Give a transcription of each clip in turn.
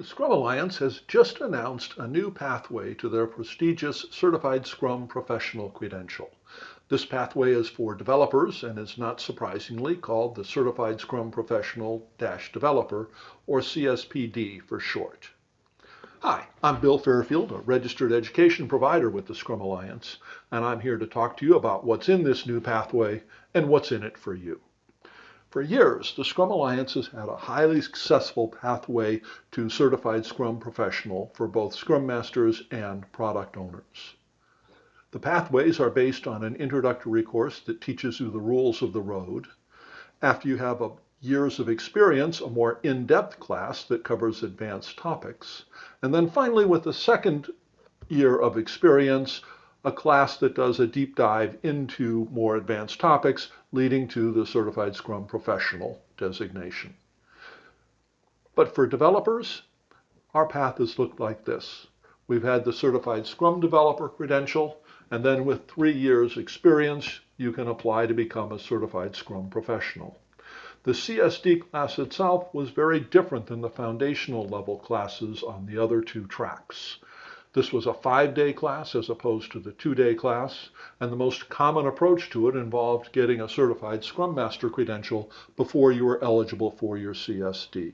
The Scrum Alliance has just announced a new pathway to their prestigious Certified Scrum Professional credential. This pathway is for developers and is not surprisingly called the Certified Scrum Professional-Developer, or CSP-D for short. Hi, I'm Bill Fairfield, a registered education provider with the Scrum Alliance, and I'm here to talk to you about what's in this new pathway and what's in it for you. For years, the Scrum Alliance has had a highly successful pathway to Certified Scrum Professional for both Scrum Masters and product owners. The pathways are based on an introductory course that teaches you the rules of the road. After you have years of experience, a more in-depth class that covers advanced topics. And then finally, with the second year of experience, a class that does a deep dive into more advanced topics, leading to the Certified Scrum Professional designation. But for developers, our path has looked like this. We've had the Certified Scrum Developer credential, and then with 3 years experience, you can apply to become a Certified Scrum Professional. The CSD class itself was very different than the foundational level classes on the other 2 tracks. This was a 5-day class as opposed to the 2-day class, and the most common approach to it involved getting a Certified Scrum Master credential before you were eligible for your CSD.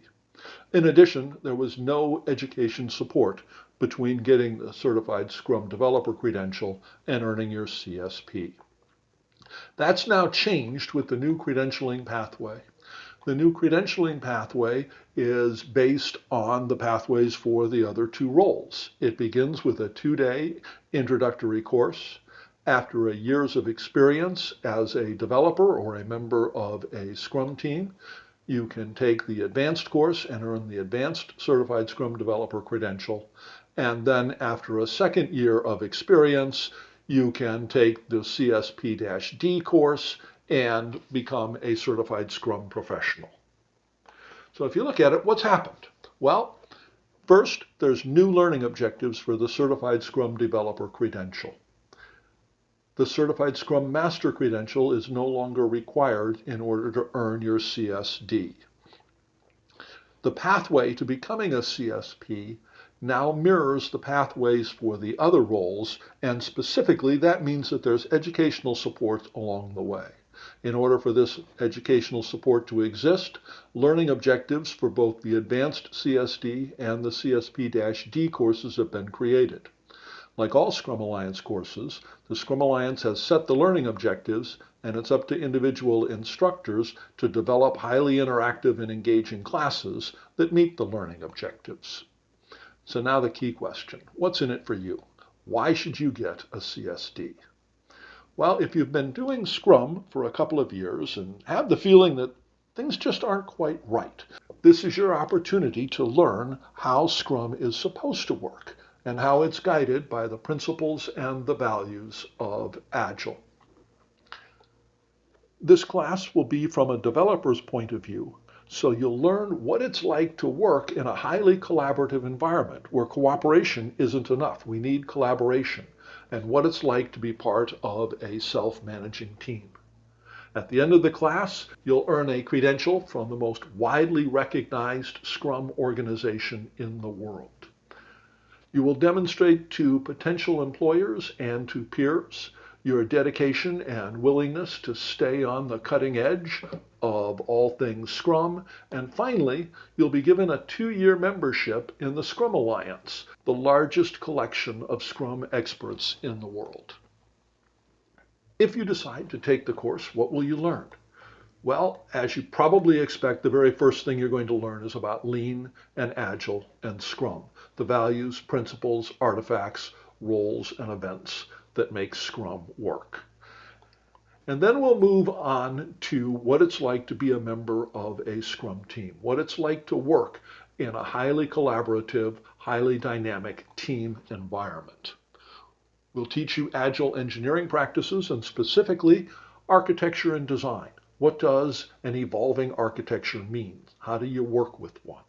In addition, there was no education support between getting the Certified Scrum Developer credential and earning your CSP. That's now changed with the new credentialing pathway. The new credentialing pathway is based on the pathways for the other 2 roles. It begins with a 2-day introductory course. After a years of experience as a developer or a member of a Scrum team, you can take the advanced course and earn the Advanced Certified Scrum Developer credential. And then after a second year of experience, you can take the CSP-D course and become a Certified Scrum Professional. So if you look at it, what's happened? Well, first, there's new learning objectives for the Certified Scrum Developer credential. The Certified Scrum Master credential is no longer required in order to earn your CSD. The pathway to becoming a CSP now mirrors the pathways for the other roles, and specifically that means that there's educational support along the way. In order for this educational support to exist, learning objectives for both the Advanced CSD and the CSP-D courses have been created. Like all Scrum Alliance courses, the Scrum Alliance has set the learning objectives, and it's up to individual instructors to develop highly interactive and engaging classes that meet the learning objectives. So now the key question, what's in it for you? Why should you get a CSD? Well, if you've been doing Scrum for a couple of years and have the feeling that things just aren't quite right, this is your opportunity to learn how Scrum is supposed to work and how it's guided by the principles and the values of Agile. This class will be from a developer's point of view, so you'll learn what it's like to work in a highly collaborative environment where cooperation isn't enough. We need collaboration, and what it's like to be part of a self-managing team. At the end of the class, you'll earn a credential from the most widely recognized Scrum organization in the world. You will demonstrate to potential employers and to peers your dedication and willingness to stay on the cutting edge of all things Scrum. And finally, you'll be given a 2-year membership in the Scrum Alliance, the largest collection of Scrum experts in the world. If you decide to take the course, what will you learn? Well, as you probably expect, the very first thing you're going to learn is about Lean and Agile and Scrum, the values, principles, artifacts, roles, and events that make Scrum work. And then we'll move on to what it's like to be a member of a Scrum team, what it's like to work in a highly collaborative, highly dynamic team environment. We'll teach you Agile engineering practices and specifically architecture and design. What does an evolving architecture mean? How do you work with one?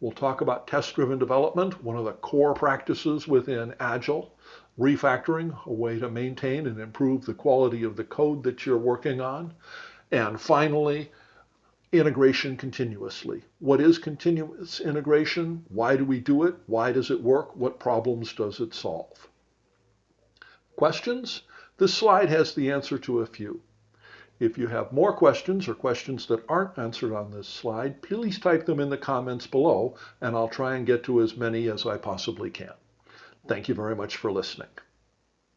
We'll talk about test-driven development, one of the core practices within Agile, refactoring, a way to maintain and improve the quality of the code that you're working on, and finally, integration continuously. What is continuous integration? Why do we do it? Why does it work? What problems does it solve? Questions? This slide has the answer to a few. If you have more questions or questions that aren't answered on this slide, please type them in the comments below, and I'll try and get to as many as I possibly can. Thank you very much for listening.